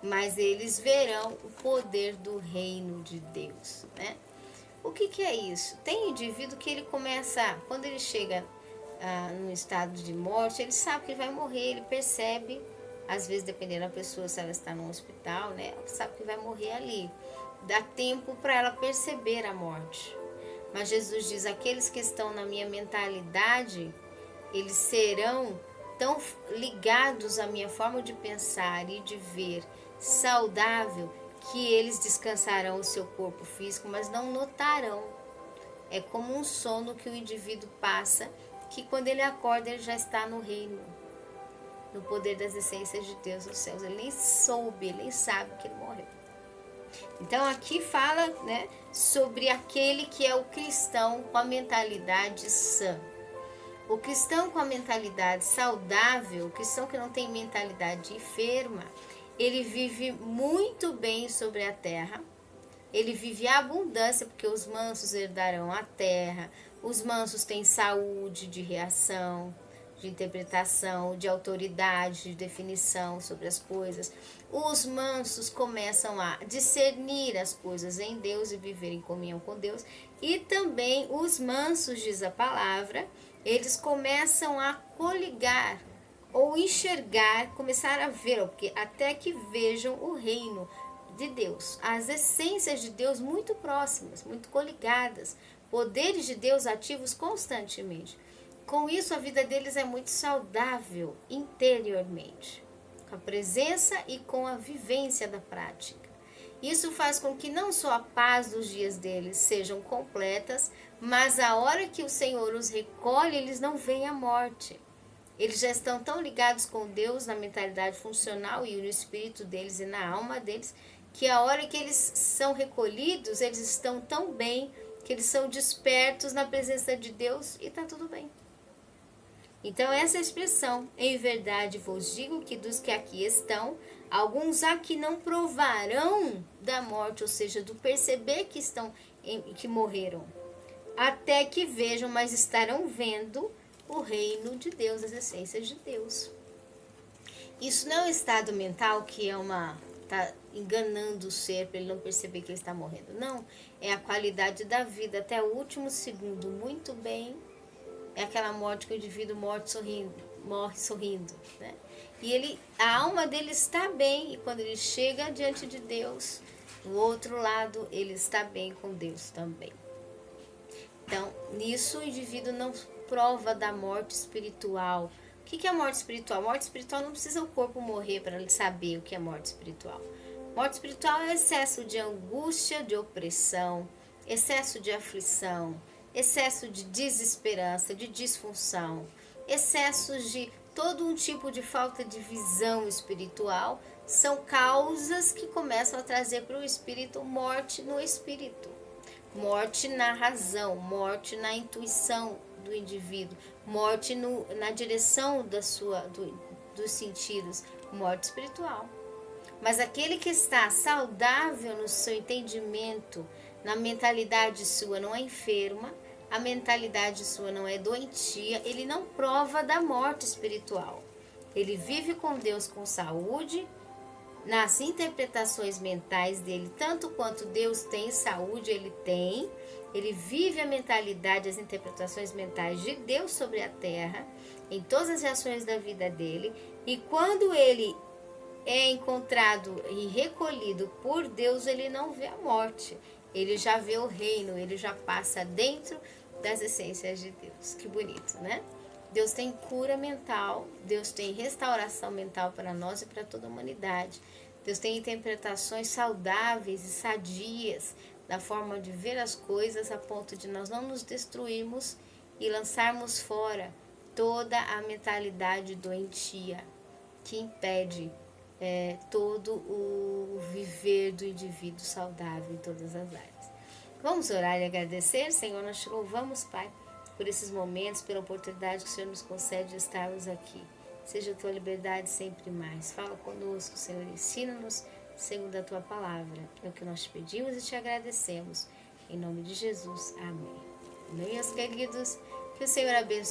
Mas eles verão o poder do reino de Deus, né? O que é isso? Tem indivíduo que ele começa, quando ele chega num estado de morte, ele sabe que ele vai morrer, ele percebe, às vezes dependendo da pessoa, se ela está num hospital, né? Ela sabe que vai morrer ali. Dá tempo para ela perceber a morte. Mas Jesus diz, aqueles que estão na minha mentalidade, eles serão tão ligados à minha forma de pensar e de ver, saudável, que eles descansarão o seu corpo físico, mas não notarão. É como um sono que o indivíduo passa, que quando ele acorda, ele já está no reino, no poder das essências de Deus nos céus. Ele nem soube, ele nem sabe que ele morreu. Então aqui fala, né, sobre aquele que é o cristão com a mentalidade sã. O cristão com a mentalidade saudável, o cristão que não tem mentalidade enferma, ele vive muito bem sobre a terra, ele vive a abundância, porque os mansos herdarão a terra, os mansos têm saúde de reação, de interpretação, de autoridade, de definição sobre as coisas. Os mansos começam a discernir as coisas em Deus e viver em comunhão com Deus. E também os mansos, diz a palavra, eles começam a coligar ou enxergar, começar a ver, porque até que vejam o reino de Deus, as essências de Deus muito próximas, muito coligadas, poderes de Deus ativos constantemente. Com isso, a vida deles é muito saudável interiormente, com a presença e com a vivência da prática. Isso faz com que não só a paz dos dias deles sejam completas, mas a hora que o Senhor os recolhe, eles não veem a morte. Eles já estão tão ligados com Deus na mentalidade funcional e no espírito deles e na alma deles, que a hora que eles são recolhidos, eles estão tão bem, que eles são despertos na presença de Deus e está tudo bem. Então essa expressão, em verdade vos digo que dos que aqui estão, alguns há que não provarão da morte, ou seja, do perceber que morreram, até que vejam, mas estarão vendo o reino de Deus, as essências de Deus. Isso não é um estado mental que está enganando o ser para ele não perceber que ele está morrendo. Não, é a qualidade da vida até o último segundo, muito bem. É aquela morte que o indivíduo morre sorrindo, né? E a alma dele está bem, e quando ele chega diante de Deus, do outro lado, ele está bem com Deus também. Então, nisso o indivíduo não prova da morte espiritual. O que é a morte espiritual? A morte espiritual não precisa o corpo morrer para ele saber o que é morte espiritual. Morte espiritual é excesso de angústia, de opressão, excesso de aflição, excesso de desesperança, de disfunção, excessos de todo um tipo de falta de visão espiritual, são causas que começam a trazer para o espírito morte no espírito, morte na razão, morte na intuição do indivíduo, morte na direção dos sentidos, morte espiritual. Mas aquele que está saudável no seu entendimento, na mentalidade sua não é enferma, a mentalidade sua não é doentia, ele não prova da morte espiritual. Ele vive com Deus com saúde, nas interpretações mentais dele, tanto quanto Deus tem saúde, ele tem. Ele vive a mentalidade, as interpretações mentais de Deus sobre a terra, em todas as reações da vida dele. E quando ele é encontrado e recolhido por Deus, ele não vê a morte. Ele já vê o reino, ele já passa dentro das essências de Deus. Que bonito, né? Deus tem cura mental, Deus tem restauração mental para nós e para toda a humanidade. Deus tem interpretações saudáveis e sadias da forma de ver as coisas, a ponto de nós não nos destruirmos e lançarmos fora toda a mentalidade doentia que impede todo o viver do indivíduo saudável em todas as áreas. Vamos orar e agradecer. Senhor, nós te louvamos, Pai, por esses momentos, pela oportunidade que o Senhor nos concede de estarmos aqui. Seja a tua liberdade sempre mais. Fala conosco, Senhor, ensina-nos segundo a tua palavra. É o que nós te pedimos e te agradecemos. Em nome de Jesus. Amém. Meus queridos, que o Senhor abençoe